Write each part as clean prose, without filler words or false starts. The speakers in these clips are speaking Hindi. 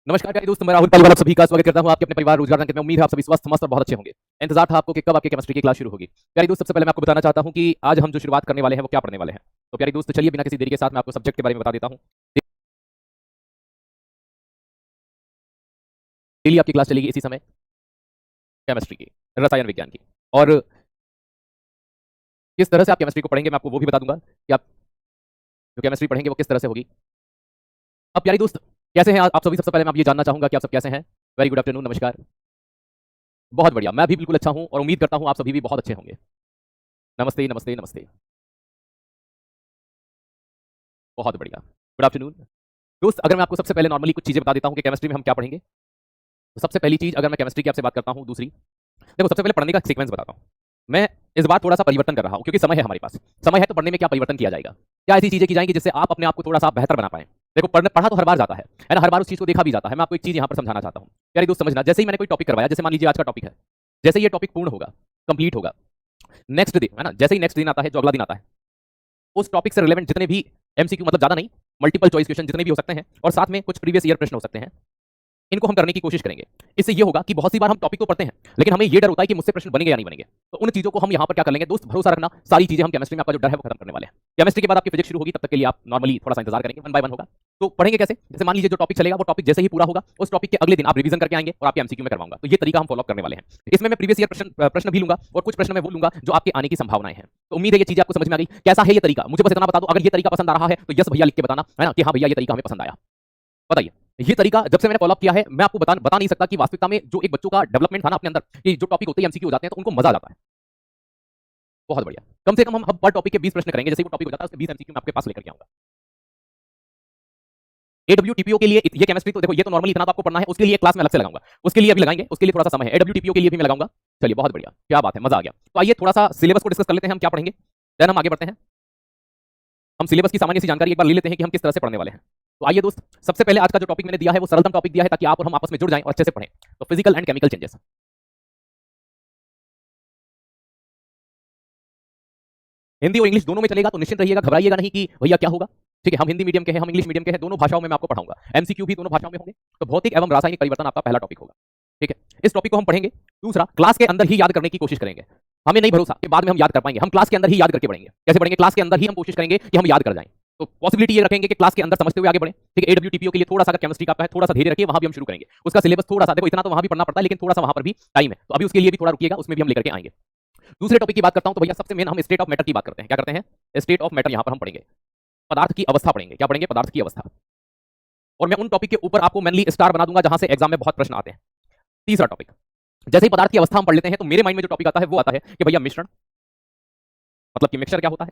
नमस्कार प्यारे दोस्त, मैं राहुल पालीवाल आप सभी का स्वागत करता हूं आपके अपने परिवार रोजगार में। उम्मीद है आप सभी स्वस्थ मस्त और बहुत अच्छे होंगे। इंतजार था आपको कि कब आपकी केमिस्ट्री की क्लास शुरू होगी। प्यारे दोस्त, सबसे पहले मैं आपको बताना चाहता हूं कि आज हम जो शुरुआत करने वाले हैं वो क्या पढ़ने वाले हैं। तो प्यारे दोस्त, चलिए बिना किसी देरी के साथ मैं आपको सब्जेक्ट के बारे में बता देता हूं। डेली आपकी क्लास चलेगी इसी समय केमिस्ट्री की, रसायन विज्ञान की। और किस तरह से आप केमिस्ट्री को पढ़ेंगे मैं आपको वो भी बता दूंगा कि आप जो केमिस्ट्री पढ़ेंगे वो किस तरह से होगी। अब प्यारे दोस्त, कैसे हैं आप सभी? सबसे पहले मैं आप ये जानना चाहूंगा कि आप सब कैसे हैं। वेरी गुड आफ्टरनून, नमस्कार। बहुत बढ़िया, मैं भी बिल्कुल अच्छा हूं और उम्मीद करता हूं आप सभी भी बहुत अच्छे होंगे। नमस्ते नमस्ते नमस्ते। बहुत बढ़िया, गुड आफ्टरनून। दोस्त, अगर मैं आपको सबसे पहले नॉर्मली कुछ चीजें बता देता हूं कि केमिस्ट्री में हम क्या पढ़ेंगे। तो सबसे पहली चीज, अगर मैं केमिस्ट्री की आपसे बात करता हूं, दूसरी देखो, सबसे पहले पढ़ने का सीक्वेंस बताता हूं। मैं इस बार थोड़ा सा परिवर्तन कर रहा हूं क्योंकि समय है हमारे पास। समय है तो पढ़ने में क्या परिवर्तन किया जाएगा, क्या ऐसी चीजें की जाएंगी जिससे आप अपने आप को थोड़ा सा बेहतर बना पाए। देखो, पढ़ा तो हर बार जाता है ना, हर बार उस चीज को देखा भी जाता है। मैं आपको एक चीज यहां पर समझाना चाहता हूं। यार दोस्त, समझना, जैसे ही मैंने कोई टॉपिक करवाया, जैसे मान लीजिए आज का टॉपिक है, जैसे ये टॉपिक पूर्ण होगा, कंप्लीट होगा, नेक्स्ट डे है ना, जैसे ही नेक्स्ट दिन आता है, जो अगला दिन आता है, उस टॉपिक से रिलेवेंट जितने भी एमसीक्यू, मतलब ज्यादा नहीं, मल्टीपल चॉइस क्वेश्चन जितने भी हो सकते हैं, और साथ में कुछ प्रीवियस ईयर प्रश्न हो सकते हैं, इनको हम करने की कोशिश करेंगे। इससे ये होगा कि बहुत सी बार हम टॉपिक तो पढ़ते हैं, लेकिन हमें ये डर होता है कि मुझसे प्रश्न बनेंगे या नहीं बनेंगे। तो उन चीजों को हम यहाँ पर क्या कर लेंगे दोस्त, भरोसा रखना, सारी चीजें हम केमिस्ट्री में आपका जो डर है वो खत्म करने वाले हैं। केमिस्ट्री के बाद आपकी फिजिक्स शुरू होगी, तब तक के लिए आप नॉर्मली थोड़ा सा इंतजार करेंगे, वन बाय वन होगा। तो पढ़ेंगे कैसे, जैसे मान लीजिए जो टॉपिक चलेगा वो टॉपिक जैसे ही पूरा होगा, उस टॉपिक के अगले दिन आप रिवीजन करके आएंगे और आपके एमसीक्यू में करवाऊंगा। तो ये तरीका हम फॉलो करने वाले हैं। इसमें मैं प्रीवियस ईयर प्रश्न भी लूंगा और कुछ प्रश्न मैं वो लूंगा जो आपके आने की संभावनाएं हैं। तो उम्मीद है ये चीज आपको समझ में आ गई। कैसा है ये तरीका, मुझे बस इतना बता दो। अगर ये तरीका पसंद आ रहा है तो यस भैया लिख के बताना, है ना, कि हाँ भैया ये तरीका हमें पसंद आया। बताइए। ये तरीका जब से मैंने फॉलो अप किया है, मैं आपको बता नहीं सकता कि वास्तविकता में जो एक बच्चों का डेवलपमेंट था ना अपने अंदर, कि जो टॉपिक होते ही एमसीक्यू हो जाते हैं तो उनको मजा आ जाता है। बहुत बढ़िया। कम से कम हम पर टॉपिक के 20 प्रश्न करेंगे, जैसे वो टॉपिक हो जाता है उसके 20 एमसीक्यू मैं आपके पास लेकर के आऊंगा। एडब्ल्यूटीपीओ के लिए ये केमिस्ट्री तो देखो, ये तो नॉर्मली इतना तो आपको पढ़ना है, उसके लिए क्लास में अलग से लगाऊंगा, उसके लिए अभी लगाएंगे, उसके लिए थोड़ा सा समय है। एडब्ल्यूटीपीओ के लिए भी मैं लगाऊंगा। चलिए, बहुत बढ़िया, क्या बात है, मजा आ गया। तो आइए थोड़ा सा सिलेबस को डिस्कस कर लेते हैं, हम क्या पढ़ेंगे, देन हम आगे बढ़ते हैं। हम सिलेबस की सामान्य सी जानकारी एक बार ले लेते हैं कि हम किस तरह से पढ़ने वाले हैं। तो आइए दोस्त, सबसे पहले आज का जो टॉपिक मैंने दिया है वो सरलतम टॉपिक दिया है, ताकि आप और हम आपस में जुड़ जाएं और अच्छे से पढ़ें। तो physical and chemical changes. Hindi और इंग्लिश दोनों में चलेगा, तो निश्चिंत रहिएगा, घबराइएगा नहीं कि भैया क्या होगा। ठीक है, हम हिंदी मीडियम के हैं, हम इंग्लिश मीडियम के हैं, दोनों भाषाओं में मैं आपको पढ़ाऊंगा। एमसीक्यू भी दोनों भाषाओं में होंगे। तो भौतिक एवं रासायनिक परिवर्तन आपका पहला टॉपिक होगा। ठीक है, इस टॉपिक को हम पढ़ेंगे। दूसरा, क्लास के अंदर ही याद करने की कोशिश करेंगे। हमें नहीं भरोसा कि बाद में हम याद कर पाएंगे, हम क्लास के अंदर ही याद करके पढ़ेंगे। कैसे पढ़ेंगे, क्लास के अंदर ही हम कोशिश करेंगे कि हम याद कर जाएं। तो पॉसिबिलिटी ये रखेंगे कि क्लास के अंदर समझते हुए आगे बढ़े। ठीक है, एडब्ल्यूटीपीओ के लिए थोड़ा सा केमिस्ट्री का है, थोड़ा सा धीरे रखिए, वहां भी हम शुरू करेंगे। उसका सिलेबस थोड़ा सा देखो, इतना तो वहां भी पढ़ना पड़ता है, लेकिन थोड़ा सा वहां पर भी टाइम है, तो अभी उसके लिए भी थोड़ा रुकिएगा, उसमें भी हम लेकर के आएंगे। दूसरे टॉपिक की बात करता हूं, तो भैया सबसे मेन हम स्टेट ऑफ मैटर की बात करते हैं। क्या करते हैं, स्टेट ऑफ मैटर यहां पर हम पढ़ेंगे। पदार्थ की अवस्था पढ़ेंगे। क्या पढ़ेंगे, पदार्थ की अवस्था। और मैं उन टॉपिक के ऊपर आपको मेनली स्टार बना दूंगा जहां से एग्जाम में बहुत प्रश्न आते हैं। तीसरा टॉपिक, जैसे ही पदार्थ की अवस्था हम पढ़ लेते हैं तो मेरे माइंड में जो टॉपिक आता है वो आता है कि भैया मिश्रण, मतलब कि मिक्सचर क्या होता है।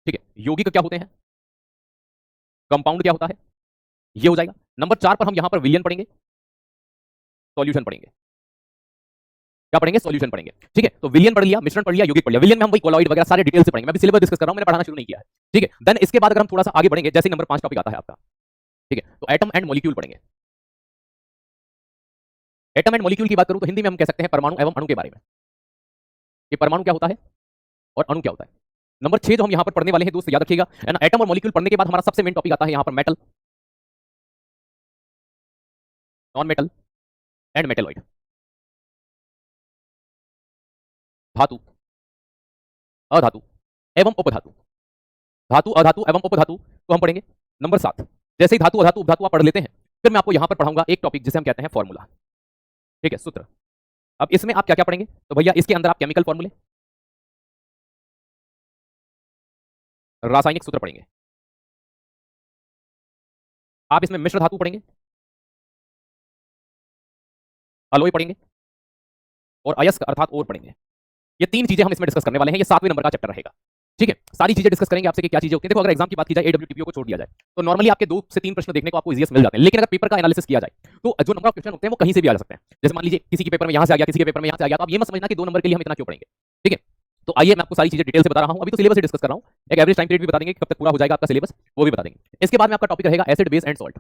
ठीक है, यौगिक क्या होते हैं, कंपाउंड क्या होता है, ये हो जाएगा। नंबर 4 पर हम यहां पर विलियन पढ़ेंगे, सॉल्यूशन पढ़ेंगे। क्या पढ़ेंगे, सॉल्यूशन पढ़ेंगे। ठीक है, तो विलियन पढ़ लिया, मिश्रण पढ़ लिया, यौगिक पढ़ लिया। विलियन में हम वही कोलॉइड वगैरह सारे डिटेल से पढ़ेंगे। मैं भी सिलेबस डिस्कस कर रहा हूं, मैंने पढ़ाना शुरू नहीं किया है। ठीक है, देन इसके बाद अगर हम थोड़ा सा आगे बढ़ेंगे, जैसे नंबर 5 टॉपिक आता है आपका। ठीक है, तो एटम एंड मॉलिक्यूल पढ़ेंगे। एटम एंड मॉलिक्यूल की बात करूं तो हिंदी में हम कह सकते हैं परमाणु एवं अणु के बारे में, कि परमाणु क्या होता है और अणु क्या होता है। नंबर 6 जो हम यहां पर पढ़ने वाले हैं दोस्त, याद रखिएगा, है ना, एटम और मॉलिक्यूल पढ़ने के बाद हमारा सबसे मेन टॉपिक आता है यहां पर metal, non metal and metalloid. धातु, अधातु एवं उपधातु। धातु, अधातु एवं उपधातु को हम पढ़ेंगे। नंबर 7, जैसे ही धातु अधातु उपधातु आप पढ़ लेते हैं, फिर मैं आपको यहां पर पढ़ाऊंगा एक टॉपिक जिसे हम कहते हैं फॉर्मूला। ठीक है, सूत्र। अब इसमें आप क्या क्या पढ़ेंगे, तो भैया इसके अंदर आप केमिकल फॉर्मूले, रासायनिक सूत्र पढ़ेंगे। आप इसमें मिश्र धातु पढ़ेंगे, अलॉय पढ़ेंगे, और अयस्क अर्थात और पढ़ेंगे। ये 3 चीजें हम इसमें डिस्कस करने वाले हैं। ये 7वें नंबर का चैप्टर रहेगा। ठीक है, सारी चीजें डिस्कस करेंगे आपसे कि क्या चीजें होती हैं। देखो, अगर एग्जाम की बात की जाए, एडब्ल्यूटीपीओ को छोड़ दिया जाए, तो नॉर्मली आपके 2 से 3 प्रश्न देखने को आपको इजीएस मिल जाते हैं। लेकिन अगर पेपर का एनालिसिस किया जाए तो जो नंबर ऑफ क्वेश्चन होते हैं वो कहीं से भी आ सकते हैं। जैसे मान लीजिए किसी के पेपर में यहां से आ गया, किसी के पेपर में यहां से आ गया, तो आप ये मत समझना कि 2 नंबर के लिए हम इतना क्यों पढ़ेंगे। ठीक है, तो आइए मैं आपको सारी चीजें डिटेल से बता रहा हूं। अभी तो सिलेबस ही डिस्कस कर रहा हूं, एक एवरेज टाइम पीरियड भी बता देंगे कि कब तक पूरा हो जाएगा आपका सिलेबस, वो भी बता देंगे। इसके बाद में आपका टॉपिक रहेगा एसिड बेस एंड सॉल्ट।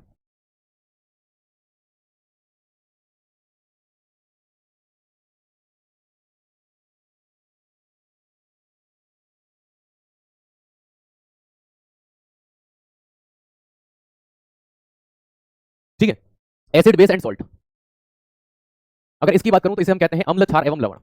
ठीक है, एसिड बेस एंड सॉल्ट। अगर इसकी बात करूं तो इसे हम कहते हैं अम्ल, क्षार एवं लवण।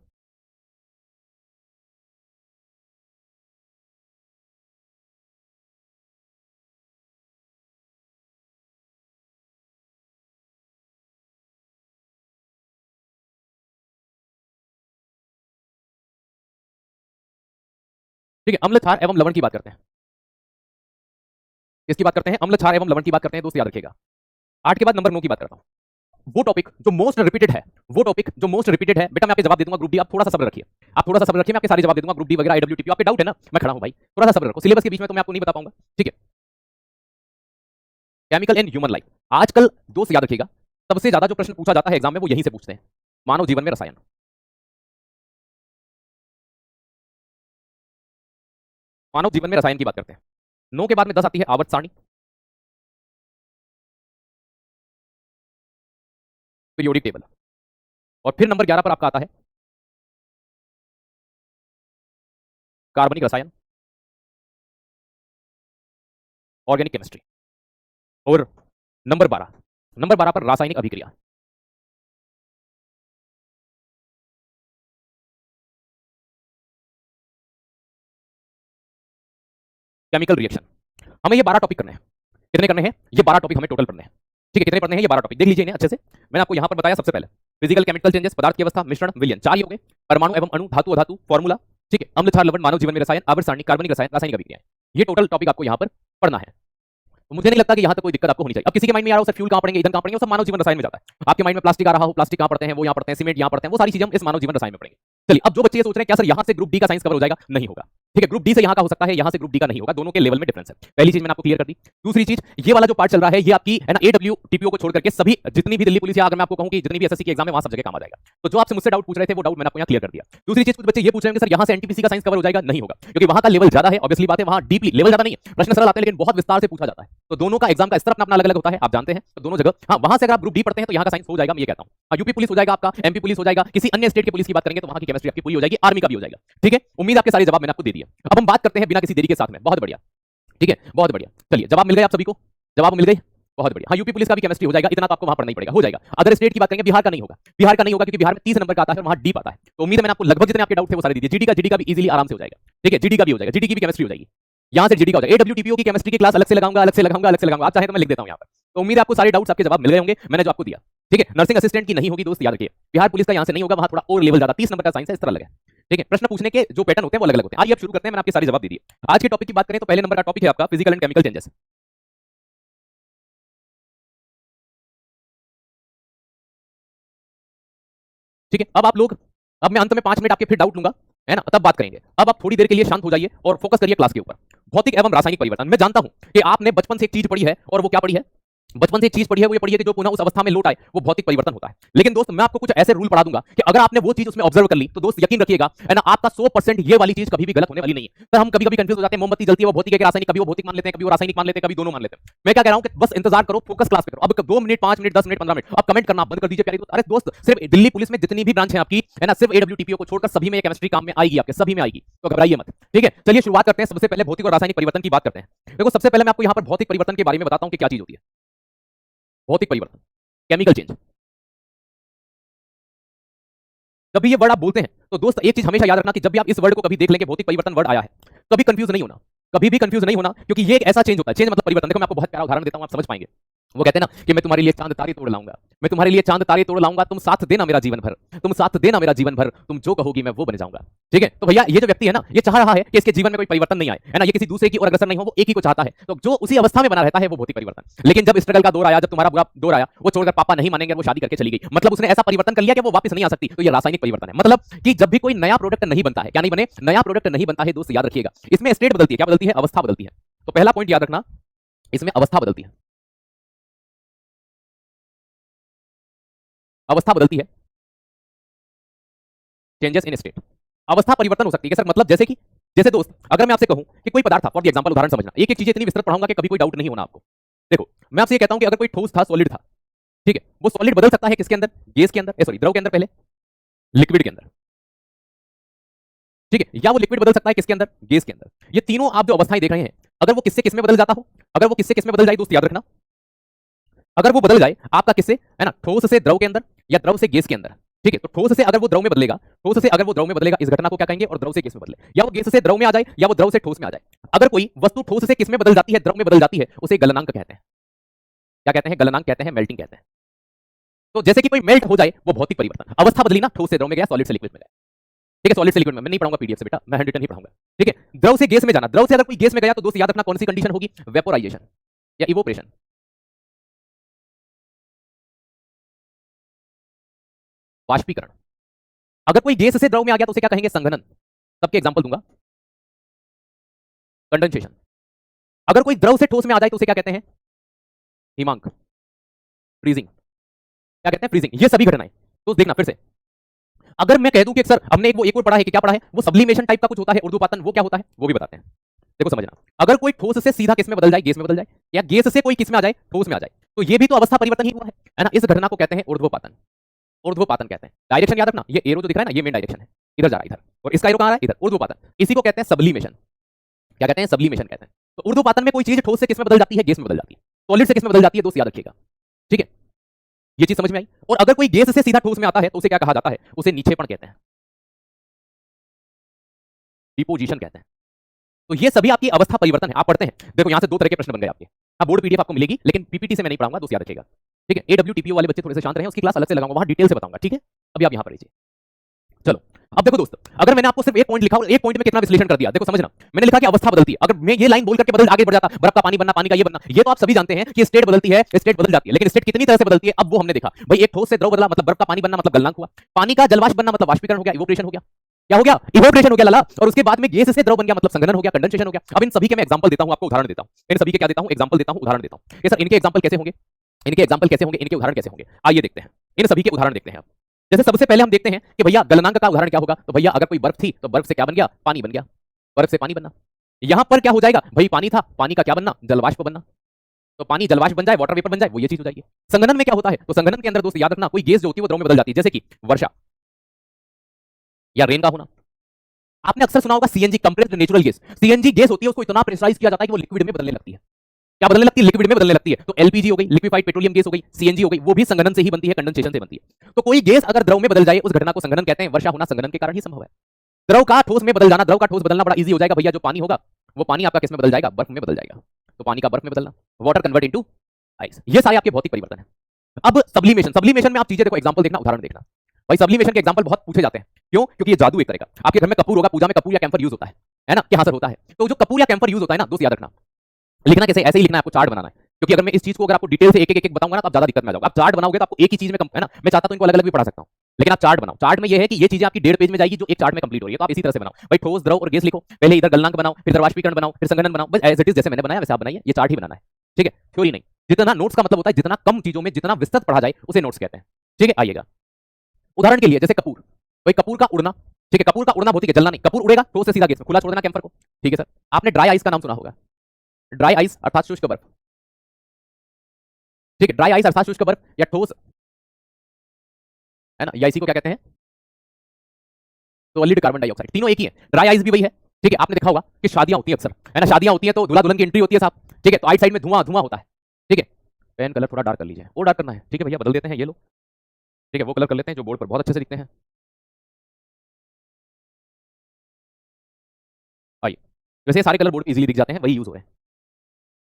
ठीक है, अम्ल, क्षार एवं लवण की बात करते हैं। किसकी बात करते हैं? अम्ल, क्षार एवं लवण की बात करते हैं दोस्त, याद रखिएगा। 8 के बाद नंबर 9 की बात करता हूं। वो टॉपिक जो मोस्ट रिपीटेड है, वो टॉपिक जो मोस्ट रिपीटेड है, बेटा मैं आपके जवाब दे दूंगा ग्रुप डी, आप थोड़ा सा सब्र रखिए। आप थोड़ा सा सब्र रखिए, मैं आपके सारे जवाब दे दूंगा ग्रुप डी वगैरह, आईडब्ल्यूटीपी। आपके डाउट है ना, मैं खड़ा हूं भाई, थोड़ा सा सब्र रखो। सिलेबस के बीच में तो मैं आपको नहीं बता पाऊंगा, ठीक है। Chemical in human life. आजकल दोस्त याद रखिएगा, सबसे ज्यादा जो प्रश्न पूछा जाता है एग्जाम में वो यहीं से पूछते हैं, मानव जीवन में रसायन। मानव जीवन में रसायन की बात करते हैं। 9 के बाद में 10 आती है आवर्त सारणी, पीरियोडिक टेबल। और फिर नंबर 11 पर आपका आता है कार्बनिक रसायन, ऑर्गेनिक केमिस्ट्री। और नंबर 12 पर रासायनिक अभिक्रिया। Chemical reaction. हमें ये 12 टॉपिक करने हैं। कितने करने हैं? ये 12 टॉपिक हमें टोटल पढ़ने हैं, ठीक है। कितने पढ़ने हैं? ये 12 टॉपिक। देख लीजिए इन्हें अच्छे से। मैंने आपको यहां पर बताया सबसे पहले फिजिकल केमिकल चेंजेस, पदार्थ की अवस्था, मिश्रण, विलयन, 4 ही हो गए। परमाणु एवं अणु, धातु अधातु, फॉर्मूला, ठीक है। अम्ल, क्षार, लवण, मानव जीवन में रसायन, आवर्त सारणी, कार्बनिक रसायन, रासायनिक अभिक्रियाएं। ये टोटल टॉपिक आपको यहां पर पढ़ना है। तो मुझे नहीं लगता कि यहां तक कोई दिक्कत आपको होनी चाहिए। अब किसी के माइंड में आ रहा हो सर फ्यूल कहां पढ़ेंगे, ईंधन कहां पढ़ेंगे, वो सब मानव जीवन रसायन में जाता है। आपके माइंड में प्लास्टिक आ रहा हो, प्लास्टिक कहां पढ़ते हैं, वो यहां पढ़ते हैं, सीमेंट यहां पढ़ते हैं, वो सारी चीजें हम इस मानव जीवन रसायन में पढ़ेंगे। चलिए, अब जो बच्चे ये सोच रहे हैं क्या सर यहां से ग्रुप डी का साइंस कवर हो जाएगा, नहीं होगा, ठीक है। ग्रुप डी से यहां का हो सकता है, यहां से ग्रुप डी का नहीं होगा, दोनों के लेवल में डिफरेंस है। पहली चीज मैंने आपको क्लियर कर दी। दूसरी चीज, ये वाला जो पार्ट चल रहा है ये आपकी है ना एडब्ल्यूटीपीओ को छोड़ करके सभी जितनी भी दिल्ली पुलिस या अगर मैं आपको कहूं कि जितनी भी एसएससी के एग्जाम में वहां सब जगह काम आ जाएगा। तो जो आपसे मुझसे डाउट पूछ रहे थे वो डाउट मैंने आपको यहां क्लियर कर दिया। दूसरी चीज, कुछ बच्चे ये पूछ रहे हैं कि सर यहां से एनटीपीसी का साइंस कवर हो जाएगा, नहीं होगा, क्योंकि वहां का लेवल ज्यादा है। ऑब्वियसली बात है, वहां डीपली लेवल ज्यादा नहीं है, प्रश्न सरल आते हैं लेकिन बहुत विस्तार से पूछा जाता है। तो दोनों का एग्जाम का स्तर अपना अपना अलग अलग होता है, आप जानते हैं। तो दोनों जगह हाँ, वहां से अगर आप ग्रुप डी पढ़ते हैं तो यहां का साइंस हो जाएगा, मैं ये कहता हूं। यूपी पुलिस हो जाएगा आपका, एमपी पुलिस हो जाएगा, किसी अन्य स्टेट की पुलिस की बात करेंगे तो वहां की केमिस्ट्री आपकी पूरी हो जाएगी, आर्मी का भी हो जाएगा, ठीक है। उम्मीद आपके सारे जवाब मैंने आपको दे दिए। अब हम बात करते हैं बिना किसी देरी के साथ में। बहुत बढ़िया, ठीक है, बहुत बढ़िया। चलिए, जवाब मिल गए आप सभी को, जवाब मिल गए, बहुत बढ़िया। हाँ, यूपी पुलिस का भी केमिस्ट्री हो जाएगा, इतना तो आपको वहां पढ़ना ही पड़ेगा, हो जाएगा। अदर स्टेट की बात करेंगे, बिहार का नहीं होगा, बिहार का नहीं होगा क्योंकि बिहार में 30 नंबर का आता है, वहां डीप आता है। तो उम्मीद है मैंने आपको लगभग जितने आपके डाउट थे वो सारे दे दिए। जीडी का भी इजीली आराम से हो जाएगा, ठीक है। जीडी का भी हो जाएगा, जीडी की भी केमिस्ट्री हो जाएगी, यहां से जीडी का हो जाएगा। एडब्ल्यूटीपीओ की केमिस्ट्री की क्लास अलग से लगाऊंगा, अलग से लगाऊंगा, अलग से लगाऊंगा, आप चाहे तो मैं लिख देता हूं यहां पर। तो उम्मीद है आपको सारे डाउट्स आपके जवाब मिल गए होंगे, मैंने जो आपको दिया, ठीक है। नर्सिंग असिस्टेंट की नहीं होगी दोस्त, याद रखिए। बिहार पुलिस का यहां से नहीं होगा, वहां थोड़ा और लेवल ज्यादा, 30 नंबर का साइंस है, इस तरह लगे, ठीक है। प्रश्न पूछने के जो पैटर्न होते हैं वो अलग अलग होते हैं। आइए अब शुरू करते हैं, मैंने आपके सारे जवाब दे दिए। आज के टॉपिक की बात करें तो पहले नंबर का टॉपिक है आपका फिजिकल एंड केमिकल चेंजेस, ठीक है। अब मैं अंत में 5 मिनट आपके फिर डाउट लूंगा, है ना, तब बात करेंगे। अब आप थोड़ी देर के लिए शांत हो जाइए और फोकस करिए क्लास के ऊपर। भौतिक एवं रासायनिक परिवर्तन। मैं जानता हूं कि आपने बचपन से एक चीज पढ़ी है, और वो क्या पढ़ी है? बचपन से एक चीज पढ़ी है, वो ये पढ़ी है कि जो पुनः उस अवस्था में लौट आए वो भौतिक परिवर्तन होता है। लेकिन दोस्त मैं आपको कुछ ऐसे रूल पढ़ा दूंगा कि अगर आपने वो चीज उसमें ऑब्जर्व कर ली तो दोस्त यकीन रखिएगा, है ना, आपका 100% ये वाली चीज कभी भी गलत होने वाली नहीं है। तो हम कभी कभी कंफ्यूज हो जाते हैं, मोमबत्ती जलती है वो भौतिक है कि रासायनिक, कभी वो भौतिक मान लेते हैं, कभी वो रासायनिक मान लेते हैं, कभी दोनों मान लेते हैं। मैं क्या कह रहा हूं कि बस इंतजार करो, फोकस क्लास पे करो। अब 2 मिनट, 5 मिनट, 10 मिनट, 15 मिनट, अब कमेंट करना बंद कर दीजिए प्यारे दोस्त। अरे दोस्त, सिर्फ दिल्ली पुलिस में जितनी भी ब्रांच है आपकी, है ना, सिर्फ एडब्ल्यूटीपीओ को छोड़कर सभी में ये केमिस्ट्री काम में आएगी, आपके सभी में आएगी, तो घबराइए मत, ठीक है। चलिए शुरुआत करते हैं। सबसे पहले भौतिक और रासायनिक परिवर्तन की बात करते हैं। देखो, सबसे पहले मैं आपको यहां पर भौतिक परिवर्तन के बारे में बताता हूं कि क्या चीज होती है भौतिक परिवर्तन, केमिकल चेंज। जब भी ये वर्ड आप बोलते हैं तो दोस्त एक चीज हमेशा याद रखना कि जब भी आप इस वर्ड को कभी देख लेंगे भौतिक परिवर्तन वर्ड आया है, कभी कंफ्यूज नहीं होना, कभी भी कंफ्यूज नहीं होना, क्योंकि ये एक ऐसा चेंज होता है। चेंज मतलब परिवर्तन। देखो मैं आपको बहुत प्यारा उदाहरण देता हूं, आप समझ पाएंगे। वो कहते हैं ना कि मैं तुम्हारे लिए चांद तारे तोड़ लाऊंगा, मैं तुम्हारे लिए चांद तारे तोड़ लाऊंगा, तुम साथ देना मेरा जीवन भर, तुम साथ देना मेरा जीवन भर, तुम जो कहोगी मैं वो बन जाऊंगा, ठीक है। तो भैया ये जो व्यक्ति है ना, ये चाह रहा है कि इसके जीवन में कोई परिवर्तन नहीं आए, है ना, ये किसी दूसरे की ओर अग्रसर नहीं हो, वो एक ही को चाहता है। तो जो उसी अवस्था में बना रहता है वो भौतिक परिवर्तन। लेकिन जब स्ट्रगल का दौर आया, जब तुम्हारा बुरा दौर आया, वो छोड़कर पापा नहीं मानेंगे, वो शादी करके चली गई, मतलब उसने ऐसा परिवर्तन कर लिया कि वो वापस नहीं आ सकती। तो ये रासायनिक परिवर्तन है। मतलब कि जब भी कोई नया प्रोडक्ट नहीं बनता है, क्या नहीं बने, नया प्रोडक्ट नहीं बनता है दोस्त, याद रखिएगा, इसमें स्टेट बदलती है। क्या बदलती है? अवस्था बदलती है। तो पहला पॉइंट याद रखना, इसमें अवस्था बदलती है, अवस्था बदलती है, चेंजेस इन स्टेट। अवस्था परिवर्तन हो सकती है सर, मतलब जैसे दोस्त अगर मैं आपसे कहूं कि कोई पदार्थ था, फॉर एग्जांपल उदाहरण समझना, एक एक चीजें इतनी विस्तृत पढ़ाऊंगा कि कभी कोई डाउट नहीं होना आपको। देखो मैं आपसे ये कहता हूं कि अगर कोई ठोस था, सॉलिड था, ठीक है, वो सॉलिड बदल सकता है किसके अंदर? गैस के अंदर, सॉरी द्रव के अंदर, पहले लिक्विड के अंदर, ठीक है, या वो लिक्विड बदल सकता है किसके अंदर? गैस के अंदर। ये तीनों आप जो अवस्थाएं देख रहे हैं, अगर वो किससे किस में बदल जाता हो, अगर वो किससे किस में बदल जाए दोस्त, याद रखना, अगर वो बदल जाए आपका किससे, है ना, ठोस से द्रव के अंदर या द्रव से गैस के अंदर, ठीक है, तो ठोस से अगर वो द्रव में बदलेगा, ठोस से अगर वो द्रव में बदलेगा, इस घटना को क्या कहेंगे, और द्रव से गैस में बदले, या वो गैस से द्रव में आ जाए या वो द्रव से ठोस में आ जाए। अगर कोई वस्तु ठोस से किस में बदल जाती है, द्रव में बदल जाती है, उसे गलनांक कहते हैं। क्या कहते हैं, गलनांक कहते हैं, मेल्टिंग कहते हैं। तो जैसे कि कोई मेल्ट हो जाए, वो भौतिक परिवर्तन, अवस्था बदली ना, ठोस से द्रव में गया, सॉलिड से लिक्विड में गया, ठीक है, सॉलिड से लिक्विड में। मैं नहीं पढ़ाऊंगा पीडीएफ से बेटा, मैं हैंड रिटन ही पढ़ाऊंगा, ठीक है। द्रव से गैस में जाना, द्रव से अगर कोई गैस में गया तो दोस्त याद रखना कौन सी कंडीशन होगी, वेपोराइजेशन या इवोपरेशन, वाष्पीकरण। अगर कोई गैस से द्रव में आ गया तो उसे क्या कहेंगे, संघनन। सबके एग्जांपल दूंगा, कंडेंसेशन। अगर कोई द्रव से ठोस में आ जाए तो उसे क्या कहते हैं, हिमांक, फ्रीजिंग। क्या कहते हैं, फ्रीजिंग। ये सभी घटनाएं तो देखना फिर से। अगर मैं कह दूं कि सर हमने एक और पढ़ा है कि क्या पढ़ा है, वो सब्लिमेशन टाइप का कुछ होता है, ऊर्ध्वपातन, वो क्या होता है वो भी बताते हैं। देखो समझना, अगर कोई ठोस से सीधा किस में बदल जाए, गैस में बदल जाए, या गैस से कोई किस में आ जाए, ठोस में आ जाए, तो ये भी तो अवस्था परिवर्तन ही हुआ है ना। इस घटना को कहते हैं ऊर्ध्वपातन। ऊर्ध्वपातन कहते हैं। डायरेक्शन याद रखना, ये एरो जो दिख रहा है ना, ये मेन डायरेक्शन है, इधर जा रहा है इधर, और इसका एरो कहां आ रहा है, इधर, ऊर्ध्वपातन। इसी को कहते हैं सब्लिमेशन। क्या कहते हैं, सब्लिमेशन कहते हैं। तो ऊर्ध्वपातन में कोई चीज ठोस से किस में बदल जाती है, गैस में बदल जाती है, सॉलिड से किस में बदल जाती है, दोस्त याद रखिएगा, ठीक है। ये चीज समझ में आई। और अगर कोई गैस से सीधा ठोस में आता है तो उसे क्या कहा जाता है, उसे निक्षेपण कहते हैं, डिपोजिशन कहते हैं। तो ये सभी आपकी अवस्था परिवर्तन है, आप पढ़ते हैं। देखो यहां से दो तरह के प्रश्न बन गए आपके। अब बोर्ड पीडीएफ आपको मिलेगी, लेकिन पीपीटी से मैं नहीं पढ़ाऊंगा, दोस्त याद रखिएगा, ठीक है। एडब्ल्यू टीपीओ वाले बच्चे थोड़े से शांत रहे, उसकी क्लास अलग से लगाऊंगा, वहां डिटेल से बताऊंगा, ठीक है। अभी आप यहां पर रहिए। चलो अब देखो दोस्त, अगर मैंने आपको सिर्फ एक पॉइंट लिखा और एक पॉइंट में कितना विश्लेषण कर दिया, देखो समझना। मैंने लिखा कि अवस्था बदलती है, अगर मैं ये लाइन बोल करके बदल आगे बढ़ जाता, बर्फ का पानी बनना, पानी का ये बनना, ये तो आप सभी जानते हैं कि स्टेट बदलती है, स्टेट बदल जाती है, लेकिन स्टेट कितनी तरह से बदलती है, अब वो हमने देखा। भाई एक ठोस से द्रव बदला मतलब बर्फ का पानी बनना, मतलब गलनांक हुआ। पानी का जलवाष्प बनना मतलब वाष्पीकरण हो गया, इवोपरेशन हो गया। क्या हो गया, इवोपरेशन हो गया लाला। और उसके बाद में गैस से द्रव बन गया मतलब संघनन हो गया, कंडेंसेशन हो गया। अब इन सभी के मैं एग्जांपल देता हूं, आपको उदाहरण देता हूं। इन सभी के क्या देता हूं, एग्जांपल देता हूं, उदाहरण देता हूं कि सर इनके एग्जांपल कैसे होंगे, इनके एग्जांपल कैसे होंगे, इनके उदाहरण कैसे होंगे। आइए देखते हैं, इन सभी के उदाहरण देखते हैं। जैसे सबसे पहले हम देखते हैं कि भैया गलनांक का उदाहरण क्या होगा। तो भैया अगर कोई बर्फ थी तो बर्फ से क्या बन गया, पानी बन गया, बर्फ से पानी बनना। यहां पर क्या हो जाएगा, भाई पानी था, पानी का क्या बनना, जलवाष्प बनना। तो पानी जलवाष्प बन जाए, वाटर वेपर बन जाए, वो ये चीज हो जाएगी। संघनन में क्या होता है, तो संघनन के अंदर दोस्त याद रखना, कोई गैस जो होती है वो द्रव में बदल जाती है, जैसे कि वर्षा या रेन का होना। आपने अक्सर सुना होगा CNG, compressed natural gas. CNG gas होती है, उसको इतना प्रेशराइज किया जाता है कि वो लिक्विड में बदलने लगती है। क्या बदलने लगती है, लिक्विड में बदलने लगती है। तो एलपीजी हो गई, लिक्विफाइड पेट्रोलियम गैस हो गई, सीएनजी हो गई, वो भी संघनन से ही बनती है, कंडेंसेशन से बनती है। तो कोई गैस अगर द्रव में बदल जाए, उस घटना को संघनन कहते हैं। वर्षा होना संघनन के कारण ही संभव है। द्रव का ठोस में बदल जाना, द्रव का ठोस बदलना बड़ा इजी हो जाएगा भैया। जो पानी होगा वो पानी आपका किस में बदल जाएगा, बर्फ में बदल जाएगा। तो पानी का बर्फ में बदलना, वाटर कन्वर्ट इनटू आइस, ये सारे आपके भौतिक परिवर्तन है। अब सब्लिमेशन, सब्लिमेशन में आप चीजें देखो, एग्जांपल देखना, उदाहरण देखना। भाई सब्लिमेशन के एग्जांपल बहुत पूछे जाते हैं, क्यों, क्योंकि ये जादू एक तरह का। आपके घर में कपूर होगा, पूजा में कपूर या कैंफर यूज होता है ना, कि हाँ सर होता है। तो जो कपूर या कैंफर यूज होता है ना, दोस्त याद रखना, लिखना कैसे, ऐसे ही लिखना है, आपको चार्ट बनाना है। क्योंकि अगर मैं इस चीज को अगर आपको डिटेल से एक एक बताऊंगा ना, तो आप ज्यादा दिक्कत में आ जाओगे। आप चार्ट बनाओगे तो आपको एक ही चीज में है ना, मैं चाहता तो इनको अलग अलग भी पढ़ा सकता हूं, लेकिन आप चार्ट बनाओ। चार्ट में ये है कि ये चीजें आपकी 1.5 पेज में जाएगी, जो एक चार्ट में कंप्लीट हो रही है। तो आप इसी तरह से बनाओ भाई, ठोस द्रव और गैस लिखो, पहले इधर गलनांक बनाओ, फिर इधर वाष्पीकरण बनाओ, फिर संघनन बनाओ, बस एज इट इज जैसे मैंने बनाया वैसे आप बनाइए। ये चार्ट ही बनाना है, ठीक है, थ्योरी नहीं। जितना नोट्स का मतलब होता है, जितना कम चीजों में जितना विस्तृत पढ़ा जाए उसे नोट्स कहते हैं, ठीक है। आइएगा उदाहरण के लिए, जैसे कपूर, भाई कपूर का उड़ना, ठीक है, कपूर का उड़ना भौतिक है, जलना नहीं। कपूर उड़ेगा ठोस से सीधा गैस में, खुला छोड़ देना कैंफर को, ठीक है सर। आपने ड्राई आइस का नाम सुना होगा, ड्राई आइस अर्थात शुष्क बर्फ, ठीक है, ड्राई आइस अर्थात शुष्क बर्फ या ठोस, है ना, या इसी को क्या कहते हैं, सॉलिड कार्बन डाइऑक्साइड। तीनों एक ही है, ड्राई आइस भी वही है, ठीक है। आपने देखा होगा कि शादियां होती है अक्सर, है ना, शादियां होती है तो दूल्हा दुल्हन की एंट्री होती है साहब, ठीक है। तो आइट साइड में धुआं धुआं होता है, ठीक है। पेन कलर थोड़ा डार्क कर लीजिए, और डार्क करना है, ठीक है भैया, बदल देते हैं ये लो, ठीक है, वो कलर कर लेते हैं जो बोर्ड पर बहुत अच्छे से दिखते हैं। आइए, वैसे सारे कलर बोर्ड पर इजीली दिख जाते हैं, वही यूज हो रहे हैं,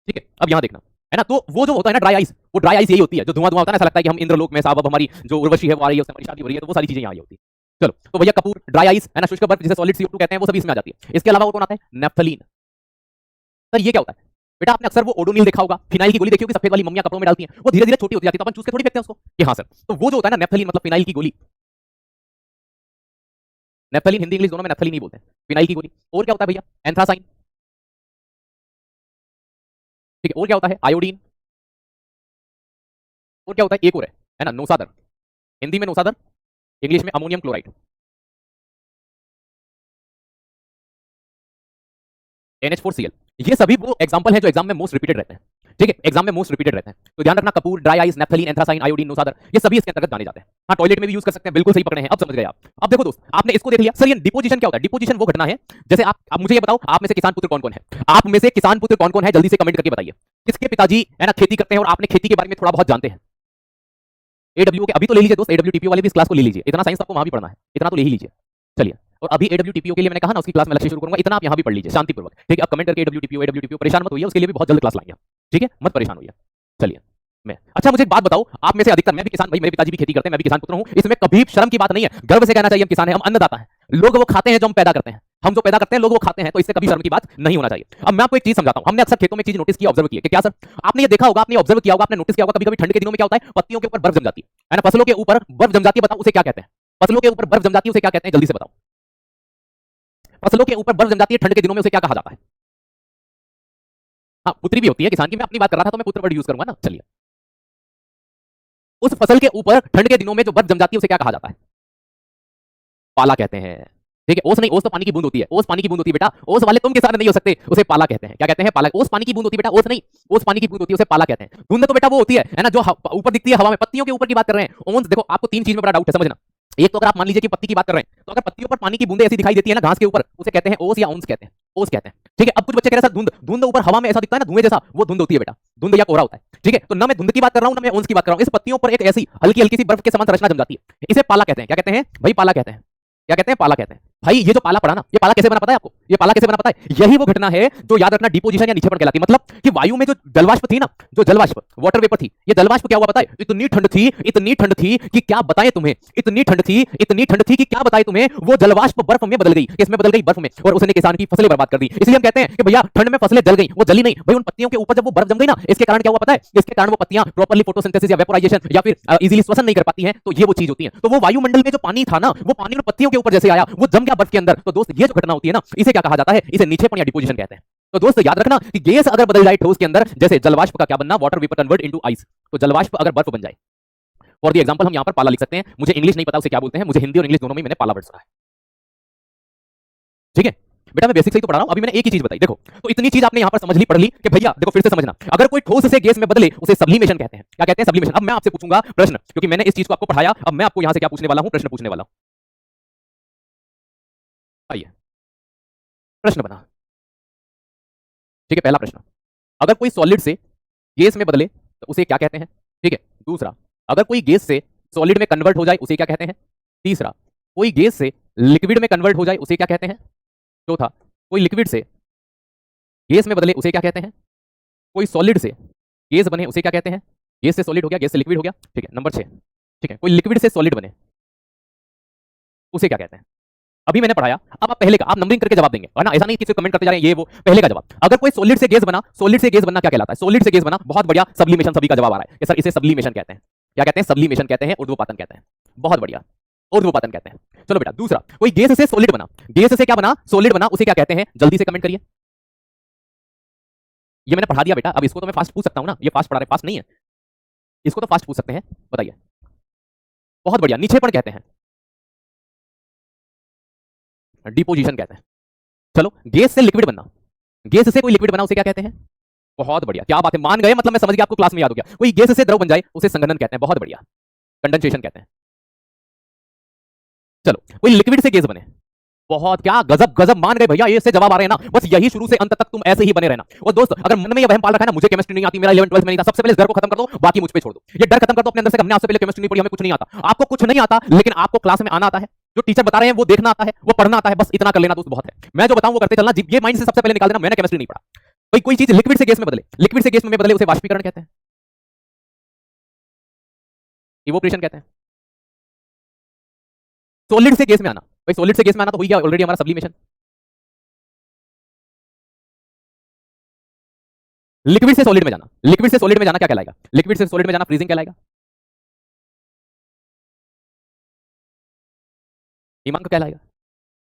ठीक है। अब यहाँ देखना, है ना, तो वो जो होता है ना ड्राई आइस, वो ड्राई आइस यही होती है जो धुआं धुआं होता है ना, ऐसा लगता है कि हम इंद्रलोक में साहब, अब हमारी जो उर्वशी है वो आ रही है, उससे हमारी शादी हो रही है, तो वो सारी चीजें यहाँ होती है। चलो, तो भैया कपूर, ड्राई आइस, है ना, शुष्क बर्फ जिसे सॉलिड CO2 कहते हैं, वो सभी इसमें आ जाती है। इसके अलावा वो कौन आता है, नेफ्थलीन। सर ये क्या होता है बेटा, आपने अक्सर वो ओडोनिल देखा होगा, फिनाइल की गोली देखी होगी, सफेद वाली मम्मियां कपड़ों में डालती हैं, वो धीरे धीरे छोटी होती जाती है, तो अपन चूस के थोड़ी फेंकते हैं उसको कि हाँ सर। तो वो जो होता है ना नेफ्थलीन, मतलब फिनाइल की गोली, नेफ्थलीन हिंदी इंग्लिश दोनों में नेफ्थलीन ही बोलते हैं, फिनाइल की गोली। और क्या होता है भैया, एंथ्रासाइन, ठीक है। और क्या होता है, आयोडीन। और क्या होता है, एक और है ना, नोसादर, हिंदी में नोसादर, इंग्लिश में अमोनियम क्लोराइड, NH4Cl। ये सभी वो एग्जांपल हैं जो एग्जाम में मोस्ट रिपीटेड रहते हैं, ठीक है, एग्जाम में मोस्ट रिपीटेड रहते हैं। तो ध्यान रखना, कपूर, dry ice, naphthalene, anthracene, iodine, नोसादर, ये सभी इसके अंतर्गत जाने जाते हैं। हाँ, टॉयलेट में भी यूज कर सकते हैं, बिल्कुल सही पकड़े हैं, अब समझ गए आप। अब देखो दोस्त, आपने इसको देख लिया। सर ये डिपोजिशन क्या होता है, डिपोजिशन वो घटना है, जैसे आप मुझे ये बताओ, आप में से किसान पुत्र कौन कौन है, आप में से किसान पुत्र कौन कौन है, जल्दी से कमेंट करके बताइए। किसके पिताजी है ना खेती करते हैं और आपने खेती के बारे में थोड़ा बहुत जानते हैं। एडब्ल्यू के अभी तो ले लीजिए दोस्त, एडब्ल्यू टीपीओ वाले भी इस क्लास को ले लीजिए, इतना साइंस आपको वहां भी पढ़ना है, इतना तो ले ही लीजिए। चलिए, और अभी एडब्ल्यू टीपीओ के लिए मैंने कहा ना उसकी क्लास में अलग से शुरू करूंगा, इतना आप यहां भी पढ़ लीजिए शांतिपूर्वक, ठीक है। अब कमेंट करके एडब्ल्यू टीपीओ परेशान मत होइए, उसके लिए भी बहुत जल्द क्लास लाएंगे, ठीक है, मत परेशान होइए। चलिए, मैं अच्छा मुझे एक बात बताओ, आप में से अधिकतर, मैं भी किसान भाई, मेरे पिताजी भी खेती करते हैं, मैं भी किसान पुत्र हूं, इसमें कभी शर्म की बात नहीं है, गर्व से कहना चाहिए हम किसान हैं, हम अन्नदाता हैं। लोग वो खाते हैं जो हम पैदा करते हैं, हम जो पैदा करते हैं लोग वो खाते हैं, तो इससे कभी शर्म की बात नहीं होना चाहिए। अब मैं आपको एक चीज समझाता हूं, हमने अक्सर खेतों में चीज नोटिस किया, ऑब्जर्व किया कि क्या सर, आपने ये देखा होगा, आपने ऑब्जर्व किया होगा, आपने नोटिस किया होगा, कभी कभी ठंड के दिनों में क्या होता है, पत्तियों के ऊपर बर्फ जम जाती है ना, फसलों के ऊपर बर्फ जम जाती है, बताओ उसे क्या कहते हैं? फसलों के ऊपर बर्फ जम जाती है उसे क्या कहते हैं, जल्दी से बताओ। फसलों के ऊपर बर्फ जम जाती है ठंड के दिनों में, उसे क्या कहा जाता है? हाँ, पुत्री भी होती है किसान की, मैं अपनी बात कर रहा था तो मैं पुत्र वर्ड यूज करूंगा ना। चलिए, उस फसल के ऊपर ठंड के दिनों में जो बर्फ जम जाती है उसे क्या कहा जाता है? पाला कहते हैं, ठीक है। ओस नहीं, ओस तो पानी की बूंद होती है, ओस पानी की बूंद होती है बेटा, ओस वाले तुम किसान नहीं हो सकते, उसे पाला कहते हैं। क्या कहते हैं? पाला। ओस पानी की बूंद होती है बेटा, ओस नहीं, ओस पानी की बूंद होती है, उसे पाला कहते हैं। धुंध तो बेटा वो होती है ना, जो ऊपर दिखती है हवा में, पत्तियों के ऊपर की बात कर रहे हैं। ओन्स देखो, आपको तीन चीज में बड़ा डाउट है, समझना। एक तो अगर आप मान लीजिए कि पत्ती की बात कर रहे हैं, तो अगर पत्तियों पर पानी की बूंदे ऐसी दिखाई देती है ना घास के ऊपर, उसे कहते हैं ओस या ओन्स कहते हैं, ओस कहते हैं, ठीक है। अब कुछ बच्चे कह रहे हैं सर धुंध, धुंध ऊपर हवा में ऐसा दिखता है ना धुएं जैसा, वो धुंध होती है बेटा, धुंध या कोहरा होता है, ठीक है। तो ना मैं धुंध की बात कर रहा हूं ना मैं ओन्स की बात कर रहा हूं, इस पत्तियों पर एक ऐसी हल्की हल्की सी बर्फ के समान संरचना जम जाती है, इसे पाला कहते हैं। क्या कहते हैं भाई? पाला कहते हैं। क्या कहते हैं? पाला कहते हैं। भाई ये जो पाला पड़ा ना, ये पाला कैसे बना पता है आपको? ये पाला कैसे बना पता है? यही वो घटना है जो याद रखना डिपोजिशन या नीचे पड़ कहलाती है। मतलब कि वायु में जो जलवाष्प थी ना, जो जलवाष्प वाटर वेपर थी, ये जलवाष्प क्या हुआ पता है? इतनी ठंड थी, इतनी ठंड थी कि क्या बताएं तुम्हें, इतनी ठंड थी, इतनी ठंड थी कि क्या बताएं तुम्हें, वो जलवाष्प बर्फ में बदल गई। किसमें बदल गई? बर्फ में। और उसने किसान की फसलें बर्बाद कर दी। इसलिए हम कहते हैं कि भैया ठंड में फसलें जल गई, वो जली नहीं भाई, उन पत्तियों के ऊपर जब वो बर्फ जम गई ना, इसके कारण क्या हुआ पता है? इसके कारण वो पत्तियां प्रॉपर्ली फोटोसिंथेसिस या वेपोराइजेशन या फिर इजीली श्वसन नहीं कर पाती हैं, तो ये वो चीज होती है। तो वो वायुमंडल में जो पानी था ना, वो पानी पत्तियों के ऊपर जैसे आया, वो जम गया बर्फ के अंदर। तो दोस्त ये जो घटना होती है ना, इसे क्या कहा जाता है? इसे निक्षेपण या डिपोजिशन कहते हैं। तो दोस्त याद रखना कि गैस अगर बदल जाए ठोस के अंदर, जैसे जलवाष्प का क्या बनना, water vapour convert into ice, तो जलवाष्प अगर बर्फ बन जाए, फॉर द एग्जांपल हम यहां पर पाला लिख सकते हैं। मुझे इंग्लिश नहीं पता उसे क्या बोलते हैं, मुझे हिंदी और इंग्लिश दोनों में मैंने पाला वर्ड सुना है, ठीक है बेटा। मैं बेसिक से ही तो पढ़ा रहा हूं, अभी मैंने एक ही चीज बताई। देखो, तो इतनी चीज आपने यहां पर समझ ली, पढ़ ली कि भैया देखो फिर से समझना, अगर कोई ठोस से गैस में बदले उसे सब्लिमेशन कहते हैं। क्या कहते हैं? सब्लिमेशन। अब मैं आपसे पूछूंगा प्रश्न, क्योंकि मैंने इस चीज को आपको पढ़ाया, अब मैं आपको यहां से क्या पूछने वाला हूं, प्रश्न पूछने वाला हूं। आइए, प्रश्न बना, ठीक है। पहला प्रश्न, अगर कोई सॉलिड से गैस में बदले तो उसे क्या कहते हैं? ठीक है। दूसरा, अगर कोई गैस से सॉलिड में कन्वर्ट हो जाए उसे क्या कहते हैं? तीसरा, कोई गैस से लिक्विड में कन्वर्ट हो जाए उसे क्या कहते हैं? चौथा, कोई लिक्विड से गैस में बदले उसे क्या कहते हैं? कोई सॉलिड से गैस बने उसे क्या कहते हैं? गैस से सॉलिड हो गया, गैस से लिक्विड हो गया, ठीक है। नंबर 6, ठीक है, कोई लिक्विड से सॉलिड बने उसे क्या कहते हैं? अभी मैंने पढ़ाया, अब आप पहले का आप नंबरिंग करके जवाब देंगे, है ना, ऐसा नहीं कि सिर्फ कमेंट करते जा रहे हैं ये वो। पहले का जवाब, अगर कोई सॉलिड से गैस बना, सॉलिड से गैस बनना क्या कहलाता है? सॉलिड से गैस बना, बहुत बढ़िया, सब्लिमेशन। सभी का जवाब आ रहा है कि सर इसे सब्लिमेशन कहते हैं। क्या कहते हैं? सब्लिमेशन कहते हैं, ऊर्ध्वपातन कहते हैं। बहुत बढ़िया, ऊर्ध्वपातन कहते हैं। चलो बेटा, दूसरा, कोई गैस से सॉलिड बना, गैस से क्या बना? सॉलिड बना, उसे क्या कहते हैं? जल्दी से कमेंट करिए। ये मैंने पढ़ा दिया बेटा, अब इसको तो मैं फास्ट पूछ सकता हूं ना, ये फास्ट पढ़ा रहे, फास्ट नहीं है, इसको तो फास्ट पूछ सकते हैं, बताइए। बहुत बढ़िया, निक्षेपण कहते हैं, डिपोजिशन कहते हैं। चलो, गैस से लिक्विड बनना, गैस से कोई लिक्विड बना उसे क्या कहते हैं? बहुत बढ़िया, क्या बात है, मान गए, मतलब मैं समझ गया, आपको क्लास में याद हो गया। कोई गैस से द्रव बन जाए उसे संघनन कहते हैं। बहुत बढ़िया, कंडेंसेशन कहते हैं। चलो, कोई लिक्विड से गैस बने, बहुत, क्या गजब गजब, मान गए भैया, ये से जवाब आ रहे हैं ना, बस यही शुरू से अंत तक तुम ऐसे ही बने रहना। और दोस्त अगर मन में ये वहम पाल रखा है ना, मुझे केमिस्ट्री नहीं आती, मेरा 11 12 में नहीं था, सबसे पहले इस डर को खत्म कर दो, बाकी मुझ पे छोड़ दो। ये डर खत्म कर दो अपने अंदर से, हमने आपसे पहले केमिस्ट्री नहीं पढ़ी, हमें कुछ नहीं आता। आपको कुछ नहीं आता, लेकिन आपको क्लास में आना आता है, जो टीचर बता रहे हैं वो देखना आता है, वो पढ़ना आता है, बस इतना कर लेना दोस्त, बहुत है। मैं जो बताऊं वो करते चलना, ये माइंड से सबसे पहले निकाल देना, मैंने केमिस्ट्री नहीं पढ़ा। भाई कोई चीज लिक्विड से गैस में बदले, लिक्विड से गैस में बदले उसे वाष्पीकरण कहते हैं, इवोपरेशन कहते हैं। सॉलिड से गैस में आना, भाई सॉलिड से गैस में आना तो हो गया ऑलरेडी हमारा सब्लिमेशन। लिक्विड से सॉलिड में जाना, लिक्विड से सॉलिड में जाना क्या कहलाएगा? लिक्विड से सॉलिड में जाना फ्रीजिंग कहलाएगा। हिमांक कहलाएगा।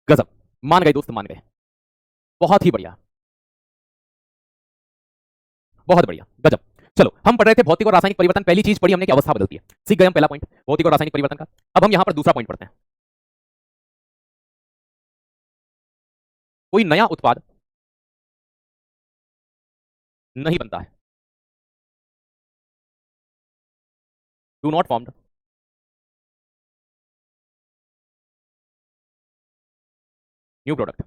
गजब, मान गए दोस्त, मान गए, बहुत ही बढ़िया, बहुत बढ़िया, गजब। चलो, हम पढ़ रहे थे भौतिक और रासायनिक परिवर्तन, पहली चीज पढ़ी हमने कि अवस्था बदलती है, सीख गए हम पहला पॉइंट भौतिक और रासायनिक परिवर्तन का। अब हम यहां पर दूसरा पॉइंट पढ़ते हैं। कोई नया उत्पाद नहीं बनता है, do not formed new product.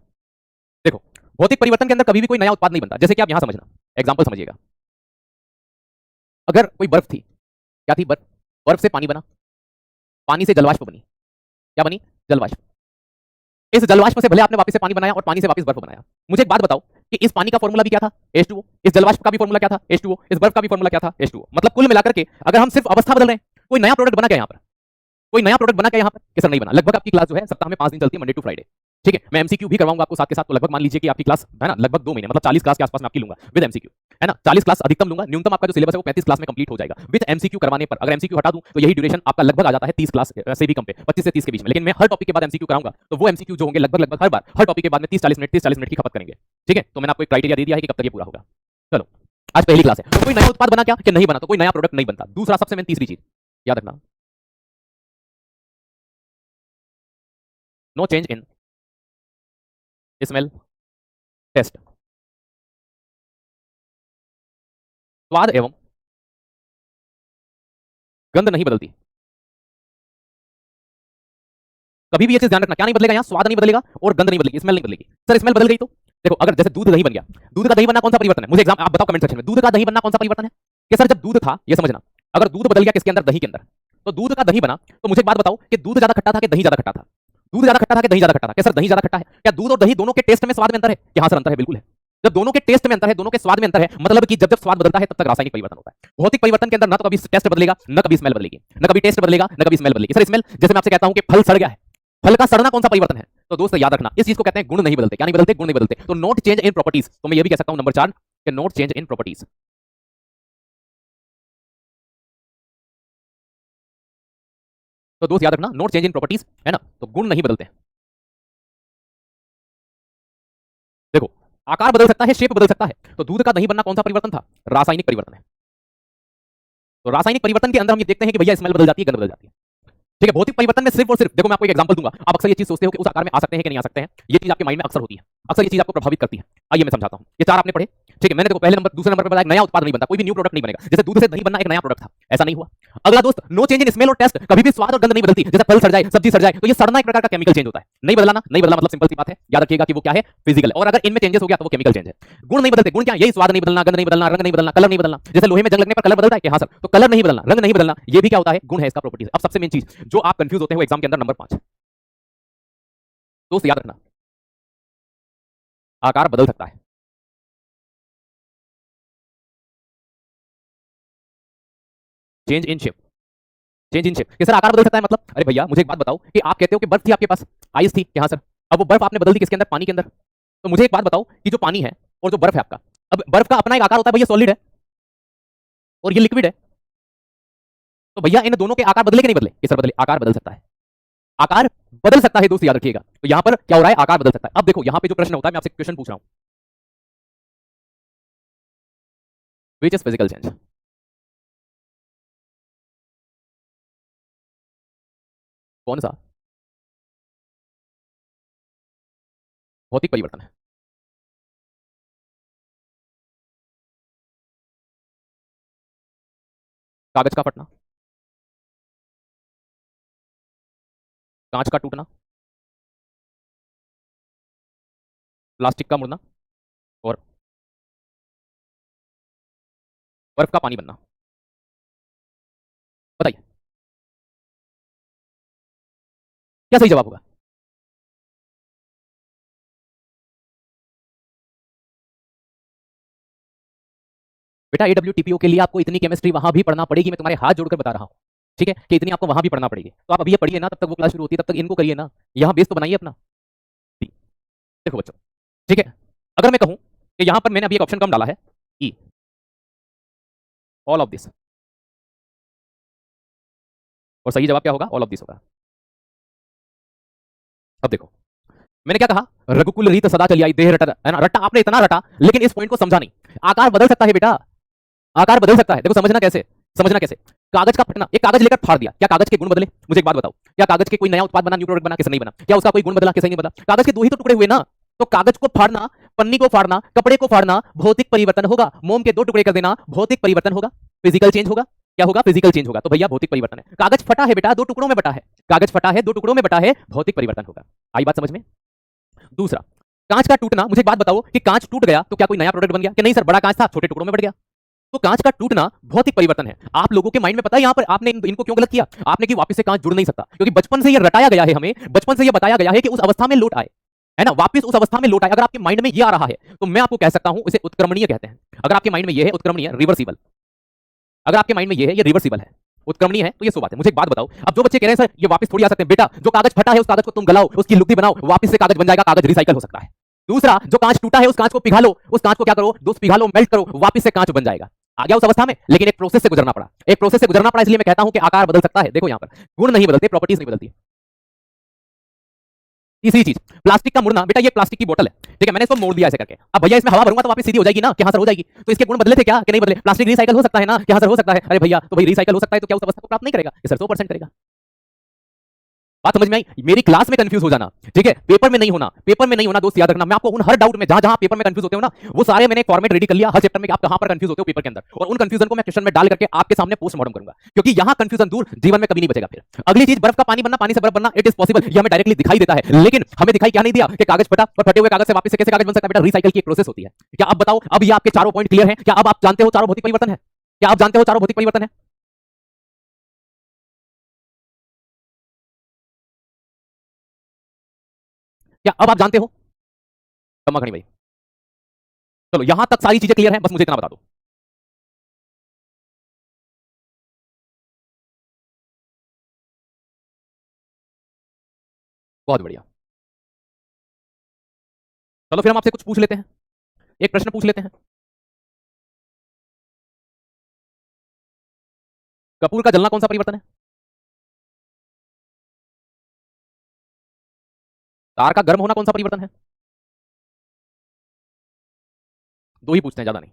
देखो, भौतिक परिवर्तन के अंदर कभी भी कोई नया उत्पाद नहीं बनता, जैसे कि आप यहां समझना, एग्जांपल समझिएगा। अगर कोई बर्फ थी, क्या थी? बर्फ। बर्फ से पानी बना, पानी से जलवाष्प बनी। क्या बनी? जलवाष्प। इस जलवाष्प से भले आपने वापस से पानी बनाया और पानी से वापस बर्फ बनाया। मुझे एक बात बताओ कि इस पानी का फॉर्मूला भी क्या था? H2O। इस जलवाष्प का भी फॉर्मूला क्या था? H2O। इस बर्फ का भी फॉर्मूला क्या था? H2O। मतलब कुल मिलाकर के अगर हम सिर्फ अवस्था बदल रहे हैं, कोई नया प्रोडक्ट बना क्या यहाँ पर? कोई नया प्रोडक्ट बना क्या यहाँ पर? कि सर नहीं बना। लगभग आपकी क्लास जो है सप्ताह में 5 दिन चलती है, मंडे टू फ्राइडे। ठीक है, मैं एमसीक्यू भी करवाऊंगा आपको साथ के साथ, तो लगभग मान लीजिए कि आपकी क्लास है ना लगभग 2 महीने, मतलब 40 क्लास के आसपास मैं आपकी लूंगा विद एमसीक्यू, है ना। 40 क्लास अधिकतम लूंगा, न्यूनतम आपका जो सिलेबस है वो 35 क्लास में कंप्लीट हो जाएगा विद एमसीक्यू करवाने पर। अगर एमसीक्यू हटा दूं तो यही ड्यूरेशन आपका लगभग आ जाता है 30 क्लास से भी कम पे, 25 से 30 के बीच में। लेकिन मैं हर टॉपिक के बाद एमसीक्यू कराऊंगा, तो वो एमसीक्यू जो होंगे लगभग हर बार हर टॉपिक के बाद में 30-40 मिनट की खपत करेंगे। ठीक है, तो मैंने आपको एक क्राइटेरिया दे दिया है कि कब तक ये पूरा होगा। चलो, आज पहली क्लास है। तो कोई नया उत्पाद बना क्या? कि नहीं बना, तो कोई नया प्रोडक्ट नहीं बनता। दूसरा सबसे मेन तीसरी चीज याद रखना, no change in smell, taste. स्वाद एवं गंध नहीं बदलती। कभी भी ये चीज ध्यान रखना, क्या नहीं बदलेगा? यहाँ स्वाद नहीं बदलेगा और गंध नहीं बदलेगी, स्मेल नहीं बदलेगी। सर स्मेल बदल गई तो देखो, अगर जैसे दूध दही बन गया, दूध का दही बनना कौन सा परिवर्तन है? मुझे एग्जाम आप बताओ कमेंट सेक्शन में, दूध का दही बनना कौन सा परिवर्तन है? कि सर जब दूध था, ये समझना, अगर दूध बदल गया किसके अंदर? दही के अंदर, तो दूध का दही बना। तो मुझे एक बात बताओ कि दूध ज्यादा खट्टा था कि दही ज्यादा खट्टा था? दूध ज्यादा खट्टा था कि दही ज्यादा खट्टा था? क्या सर दही ज्यादा खट्टा है? क्या दूध और दही दोनों के टेस्ट में स्वाद में अंतर है? कि हाँ सर अंतर है, बिल्कुल है। जब दोनों के टेस्ट में अंतर है, दोनों के स्वाद में अंतर है, मतलब कि जब जब स्वाद बदलता है तब तक रासायनिक परिवर्तन होता है। भौतिक परिवर्तन के अंदर ना तो कभी टेस्ट बदलेगा, ना कभी स्मेल बदलेगी, ना कभी टेस्ट बदलेगा, ना कभी स्मेल बदलेगी। सर स्मेल, जैसे मैं आपसे कहता हूं कि फल सड़ गया है, फल का सड़ना कौन सा परिवर्तन है? तो दोस्त याद रखना, इस चीज को कहते हैं गुण नहीं बदलते। क्या नहीं बदलते? गुण नहीं बदलते। तो नोट चेंज इन प्रॉपर्टीज, तो मैं ये भी कह सकता हूं नंबर 4 कि नोट चेंज इन प्रॉपर्टीज। तो दोस्त याद रखना, नोट चेंज इन प्रॉपर्टीज, है ना, तो गुण नहीं बदलते हैं। देखो, आकार बदल सकता है, शेप बदल सकता है। तो दूध का दही बनना कौन सा परिवर्तन था? रासायनिक परिवर्तन है। तो रासायनिक परिवर्तन के अंदर हम ये देखते हैं कि भैया स्मेल बदल जाती है, गंध बदल जाती है। ठीक है, भौतिक परिवर्तन में सिर्फ और सिर्फ देखो, मैं आपको एक एग्जांपल दूंगा। आप अक्सर ये चीज सोचते हो कि उस आकार में आ सकते हैं कि नहीं आ सकते हैं, ये चीज आपके माइंड में अक्सर होती है, अक्सर ये चीज आपको प्रभावित करती है। आइए मैं समझाता हूं। ये 4 आपने पढ़े, ठीक है। मैंने देखो पहले नंबर दूसरे नंबर पर बताया नया उत्पाद नहीं बनता, कोई भी न्यू प्रोडक्ट नहीं बनेगा। जैसे दूध से दही बनना एक नया प्रोडक्ट था, ऐसा नहीं हुआ। अगला दोस्त, नो चेंज इन स्मेल और टेस्ट, कभी भी स्वाद और गंध नहीं बदलती। जैसे फल सड़ जाए, सब्जी सड़ जाए, तो ये सड़ना एक प्रकार का केमिकल चेंज होता है। नहीं बदलना, नहीं बदलना मतलब सिंपल सी बात है, याद रखिएगा कि वो क्या है? फिजिकल। और अगर इनमें चेंजेस हो गया तो वो केमिकल चेंज है। गुण नहीं बदलते। गुण क्या? यही स्वाद नहीं बदलना, गंध नहीं बदलना, रंग नहीं बदलना, कलर नहीं बदलना। जैसे लोहे में जंग लगने पर कलर बदलता है कि हाँ सर, तो कलर नहीं बदलना, रंग नहीं बदलना, ये भी क्या होता है? गुण है, इसका प्रॉपर्टीज। अब सबसे मेन चीज जो आप कंफ्यूज होते हैं वो एग्जाम के अंदर नंबर 5 दोस्त याद रखना, आकार बदल सकता है। Change in shape, change in shape कि सर आकार बदल सकता है मतलब? अरे भैया मुझे एक बात बताओ कि आप कहते हो कि बर्फ थी आपके पास, आइस थी कि हाँ सर, अब वो बर्फ आपने बदल दी किसके अंदर? पानी के अंदर। तो मुझे एक बात बताओ कि जो पानी है और जो बर्फ है आपका, अब बर्फ का अपना एक आकार होता है भैया, सॉलिड है, और ये लिक्विड है। तो भैया इन दोनों के आकार बदले कि नहीं बदले? कि सर बदले, आकार बदल सकता है, आकार बदल सकता है दोस्त, याद रखिएगा। तो यहां पर क्या हो रहा है? आकार बदल सकता है। अब देखो यहां पे जो प्रश्न होता है, मैं आपसे क्वेश्चन पूछ रहा हूं, व्हिच इज फिजिकल चेंज? कौन सा भौतिक परिवर्तन है? कागज का फटना, कांच का टूटना, प्लास्टिक का मुड़ना, और बर्फ का पानी बनना। बताइए क्या सही जवाब होगा? बेटा AWTPO के लिए आपको इतनी केमिस्ट्री वहां भी पढ़ना पड़ेगी, मैं तुम्हारे हाथ जोड़कर बता रहा हूं, ठीक है, कि इतनी आपको वहां भी पढ़ना पड़ेगी। तो आप अभी ये पढ़िए ना, तब तक वो क्लास शुरू होती है, तब तक इनको करिए ना, यहाँ बेस तो बनाइए अपना। देखो बच्चों, ठीक है, अगर मैं कहूं कि यहां पर मैंने अभी एक ऑप्शन कम डाला है, ई, ऑल ऑफ दिस, और सही जवाब क्या होगा? ऑल ऑफ दिस होगा। अब देखो मैंने क्या कहा? रघुकुल रीत सदा चली आई, देह रटा, है ना, रटा आपने इतना रटा, लेकिन इस पॉइंट को समझा नहीं। आकार बदल सकता है बेटा, आकार बदल सकता है। देखो समझना कैसे, समझना कैसे? कागज का फटना, एक कागज लेकर फाड़ दिया, क्या कागज के गुण बदले? मुझे एक बात बताओ, क्या कागज के कोई नया उत्पाद बना, न्यू प्रोडक्ट बना? किसे नहीं बना? क्या उसका कोई गुण बदला? किसे नहीं बदला? कागज के 2 ही तो टुकड़े हुए ना। तो कागज को फाड़ना, पन्नी को फाड़ना, कपड़े को फाड़ना भौतिक परिवर्तन होगा। मोम के 2 टुकड़े कर देना भौतिक परिवर्तन होगा, फिजिकल चेंज होगा। क्या होगा? फिजिकल चेंज होगा। तो भैया भौतिक परिवर्तन है। कागज फटा है बेटा, 2 टुकड़ों में बटा है, कागज फटा है, 2 टुकड़ों में बटा है, भौतिक परिवर्तन होगा। आई बात समझ में? दूसरा, कांच का टूटना, मुझे एक बात बताओ कि कांच टूट गया तो क्या कोई नया प्रोडक्ट बन गया? कि नहीं सर, बड़ा कांच था छोटे टुकड़ों में बढ़ गया। तो कांच का टूटना भौतिक परिवर्तन है। आप लोगों के माइंड में पता है यहां पर आपने इनको क्यों गलत किया? आपने कि वापस से कांच जुड़ नहीं सकता, क्योंकि बचपन से ये रटाया गया है, हमें बचपन से ये बताया गया है कि उस अवस्था में लौट आए, है ना, वापस उस अवस्था में लौट आए। अगर आपके माइंड में ये आ रहा है तो मैं आपको कह सकता हूं इसे उत्क्रमणीय कहते हैं। अगर आपके माइंड में ये है उत्क्रमणीय, रिवर्सिबल, अगर आपके माइंड में ये है ये रिवर्सिबल है, उत्क्रमणीय है, तो ये सो बात है। मुझे एक बात बताओ, अब जो बच्चे कह रहे हैं सर ये वापस थोड़ी आ सकते हैं, बेटा जो कागज फटा है उस कागज को तुम गलाओ, उसकी लुगदी बनाओ, वापस से कागज बन जाएगा, कागज रिसाइकल हो सकता है। दूसरा, जो कांच टूटा है उस कांच को पिघालो, उस कांच को क्या करो, दोस्त पिघालो, मेल्ट करो, वापस से कांच बन जाएगा। आ गया उस अवस्था में, लेकिन एक प्रोसेस से गुजरना पड़ा, एक प्रोसेस से गुजरना पड़ा, इसलिए मैं कहता हूं कि आकार बदल सकता है। देखो यहां पर गुण नहीं बदलते, प्रॉपर्टीज नहीं बदलती। तीसरी चीज, प्लास्टिक का मुड़ना, बेटा ये प्लास्टिक की बोतल है, ठीक है, मैंने इसको मोड़ दिया ऐसे करके, अब भैया इसमें हवा भरूंगा तो वापस सीधी हो जाएगी ना, क्या सर हो जाएगी? तो इसके गुण बदले थे क्या कि नहीं बदले? प्लास्टिक रिसाइकल हो सकता है ना, क्या सर हो सकता है? अरे भैया तो भाई रिसाइकल हो सकता है तो क्या उस अवस्था को प्राप्त नहीं करेगा? ये सर 100% करेगा। बात समझ में आई? मेरी क्लास में कंफ्यूज हो जाना, ठीक है, पेपर में नहीं होना, पेपर में नहीं होना, दोस्त याद रखना। मैं आपको उन हर डाउट में जहां जहां पेपर में कंफ्यूज होते हो ना, वो सारे मैंने फॉर्मेट रेडी कर लिया हर चैप्टर में कि आप कहां पर कंफ्यूज होते हो पेपर के अंदर, और उन कंफ्यूजन को मैं क्वेश्चन में डाल करके आपके सामने पोस्टमार्टम करूंगा, क्योंकि यहां कंफ्यूजन दूर, जीवन में कभी नहीं बचेगा। फिर अगली चीज, बर्फ का पानी बनना, पानी से बर्फ बनना, इट इज पॉसिबल, ये हमें डायरेक्टली दिखाई देता है, लेकिन हमें दिखाई क्या नहीं दिया कि कागज फटा और फटे हुए कागज से वापस से कैसे कागज बन सकता है? बेटा रिसाइकल की एक प्रोसेस होती है। क्या आप बताओ, अब ये आपके चारों पॉइंट क्लियर हैं? क्या अब आप जानते हो चारों भौतिक परिवर्तन है? क्या आप जानते हो चारों भौतिक परिवर्तन है? क्या अब आप जानते हो? कम्मा खड़ी भाई, चलो यहां तक सारी चीजें क्लियर हैं, बस मुझे इतना बता दो। बहुत बढ़िया, चलो फिर हम आपसे कुछ पूछ लेते हैं, एक प्रश्न पूछ लेते हैं। कपूर का जलना कौन सा परिवर्तन है? तार का गर्म होना कौन सा परिवर्तन है? दो ही पूछते हैं, ज्यादा नहीं।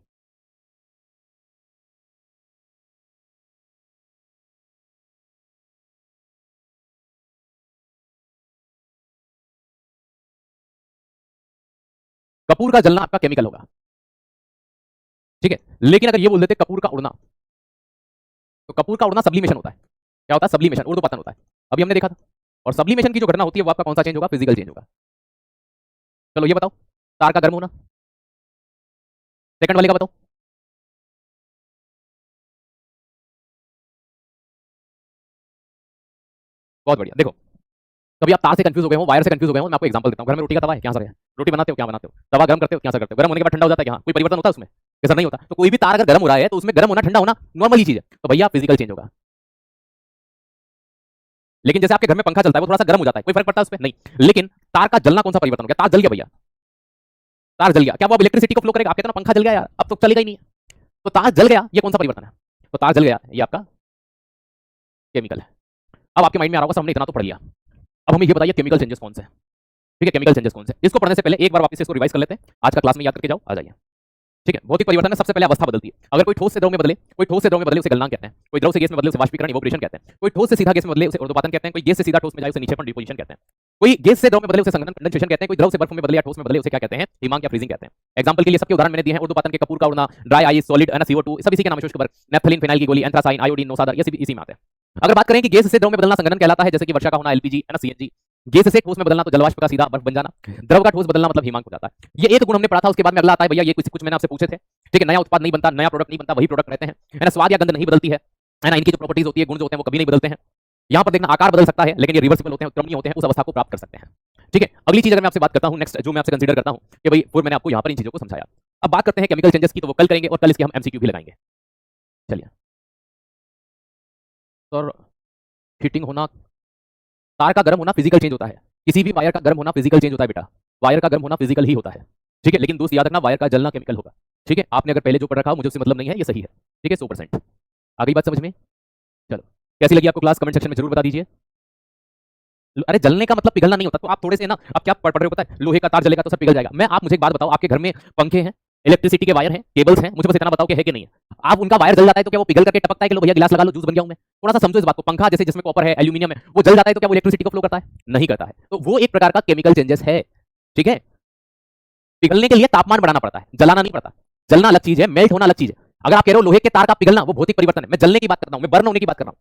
कपूर का जलना आपका केमिकल होगा, ठीक है, लेकिन अगर ये बोल देते कपूर का उड़ना, तो कपूर का उड़ना सब्लिमेशन होता है। क्या होता है? सब्लिमेशन, ऊर्ध्वपतन होता है, अभी हमने देखा था। और सब्लिमेशन की जो घटना होती है वो आपका कौन सा चेंज होगा? फिजिकल चेंज होगा। चलो ये बताओ, तार का गर्म होना, सेकंड वाले का बताओ। बहुत बढ़िया, देखो, कभी आप तार से कंफ्यूज हो गए हो, वायर से कंफ्यूज हो गए हो, मैं आपको एग्जांपल देता हूं। घर में रोटी का तवा है, क्या सर है? रोटी बनाते हो, क्या बनाते हो? तवा गर्म करते हो, क्या सर करते हो? गर्म होने के बाद ठंडा हो जाता है, क्या कोई परिवर्तन होता है उसमें? कैसा नहीं होता। तो कोई भी तार अगर गर्म हो रहा है तो उसमें गर्म होना ठंडा होना नॉर्मल ही चीज है, तो भैया फिजिकल चेंज होगा। लेकिन जैसे आपके घर में पंखा चलता है वो थोड़ा सा गर्म हो जाता है, कोई फर्क पड़ता है उस पर? नहीं। लेकिन तार का जलना कौन सा परिवर्तन हो गया? तार जल गया भैया, तार जल गया, क्या वो अब इलेक्ट्रिसिटी को फ्लो करेगा? आप कहते हैं ना पंखा जल गया यार, अब तो चलेगा ही नहीं है। तो तार जल गया, ये कौन सा परिवर्तन है? तो तार जल गया, ये आपका केमिकल है। अब आपके माइंड में आ रहा होगा, हमने इतना तो पढ़ लिया, अब हमें ये बताइए केमिकल चेंजेस कौन से हैं? ठीक है, केमिकल चेंजेस कौन से? इसको पढ़ने से पहले एक बार वापस इसको रिवाइज कर लेते हैं, आज का क्लास में याद करके जाओ, आ जाइए। ठीक है, भौतिक परिवर्तन में सबसे पहले अवस्था बदलती है। अगर कोई ठोस से द्रव में बदले, कोई ठोस से द्रव में बदले उसे गलनांक कहते हैं, कोई द्रव से गैस में बदले उसे वाष्पीकरण इवोपरेशन कहते हैं, कोई ठोस से सीधा गैस में बदले उसे ऊर्ध्वपातन कहते हैं, कोई गैस से सीधा ठोस में जाए उसे निक्षेपण डिपोजिशन कहते हैं, कोई गैस से द्रव में बदले उसे संघनन कंडेंसेशन कहते हैं, कोई द्रव से बर्फ में बदले या ठोस में बदले उसे क्या कहते हैं? हिमांक या फ्रीजिंग कहते हैं। एग्जांपल के लिए सबके उदाहरण मैंने दिए हैं, ऊर्ध्वपातन के कपूर का उड़ना, ड्राई आइस, सॉलिड है ना, CO2, सब इसी के नाम है, शुष्क बर्फ, नेफ्थलीन, फिनाइल की गोली, एंथ्रासाइन, आयोडीन, नौसादर, ये सभी इसी में आते हैं। अगर बात करें कि गैस से द्रव में बदलना संघनन कहलाता है, जैसे कि वर्षा का होना LPG है ना, CNG, गैस से ठोस में बदलना तो जलवाष्प का सीधा बर्फ बन जाना, द्रव का ठोस बदलना मतलब हिमांक हो जाता है। ये एक गुण हमने पढ़ा था, उसके बाद में अगला आता है भैया, ये कुछ मैंने आपसे पूछे थे, ठीक है, नया उत्पाद नहीं बनता, नया प्रोडक्ट नहीं बनता, वही प्रोडक्ट रहते हैं, है ना, स्वाद या गंध नहीं बदलती है ना, इनकी जो प्रॉपर्टीज होती है, गुण जो होते हैं वो कभी नहीं बदलते हैं। यहाँ पर देखना आकार बदल सकता है, लेकिन ये रिवर्सिबल होते हैं, उत्क्रमणीय होते हैं, उस अवस्था को प्राप्त कर सकते हैं। ठीक है, अगली चीज अगर मैं आपसे बात करता हूँ, नेक्स्ट जो मैं आपसे कंसीडर करता हूँ कि भाई फिर मैंने आपको यहाँ पर इन चीजों को समझाया। अब बात करते हैं केमिकल चेंजेस की, तो वो कल करेंगे और कल इसके हम MCQ भी लगाएंगे। चलिए सर, हीटिंग होना, तार का गर्म होना फिजिकल चेंज होता है, किसी भी वायर का गर्म होना फिजिकल चेंज होता है बेटा, वायर का गर्म होना फिजिकल ही होता है। ठीक है, लेकिन दोस्त याद रखना वायर का जलना केमिकल होगा। ठीक है, आपने अगर पहले जो पढ़ रखा हो मुझे उससे मतलब नहीं है, ये सही है। ठीक है, 100%। आ गई बात समझ में? चलो, कैसी लगी आपको क्लास? कमेंट सेक्शन में जरूर बता दीजिए। अरे जलने का मतलब पिघलना नहीं होता, तो आप थोड़े से ना, आप क्या पढ़ रहे हो पता है, लोहे का तार जलेगा तो सब पिघल जाएगा। मैं आप मुझे एक बात बताओ, आपके घर में पंखे हैं, इलेक्ट्रिसिटी के वायर हैं, केबल्स हैं, मुझे बस इतना बताओ कि है कि नहीं है? आप उनका वायर जल जाता है तो क्या वो पिघल करके टपकता है कि लो भैया गिलास लगा लो, जूस बन गया हूं मैं? थोड़ा सा समझो इस बात को। पंखा जैसे जिसमें कॉपर है, एल्यूमिनियम है, वो जल जाता है तो क्या वो इलेक्ट्रिसिटी को फ्लो करता है? नहीं करता है। तो वो एक प्रकार का केमिकल चेंजेस है। ठीक है, पिघलने के लिए तापमान बढ़ाना पड़ता है, जलाना नहीं पड़ता। जलना अलग चीज है, मेल्ट होना अलग चीज है। अगर आप कह रहे हो लोहे के तार का पिघलना, वो भौतिक परिवर्तन है। मैं जलने की बात कर रहा हूं, मैं बर्न होने की बात कर रहा हूं।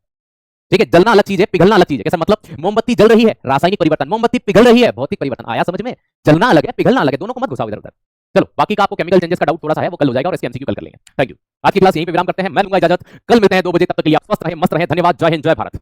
ठीक है, जलना अलग चीज है, पिघलना अलग चीज है। कैसा मतलब? मोमबत्ती जल रही है, रासायनिक परिवर्तन, मोमबत्ती पिघल रही है, भौतिक परिवर्तन। आया समझ में? जलना अलग है, पिघलना अलग है, दोनों को मत घुसाओ इधर उधर। चलो बाकी का आपको केमिकल चेंजेस का डाउट थोड़ा सा है, वो कल हो जाएगा और इसके एमसीक्यू कल कर लेंगे। Thank you. आज की क्लास यहीं पे विराम करते हैं। मैं लूंगा इजाजत, कल मिलते हैं 2 बजे। तब तक के लिए आप स्वस्थ रहें, मस्त रहें। धन्यवाद। जय हिंद, जय भारत।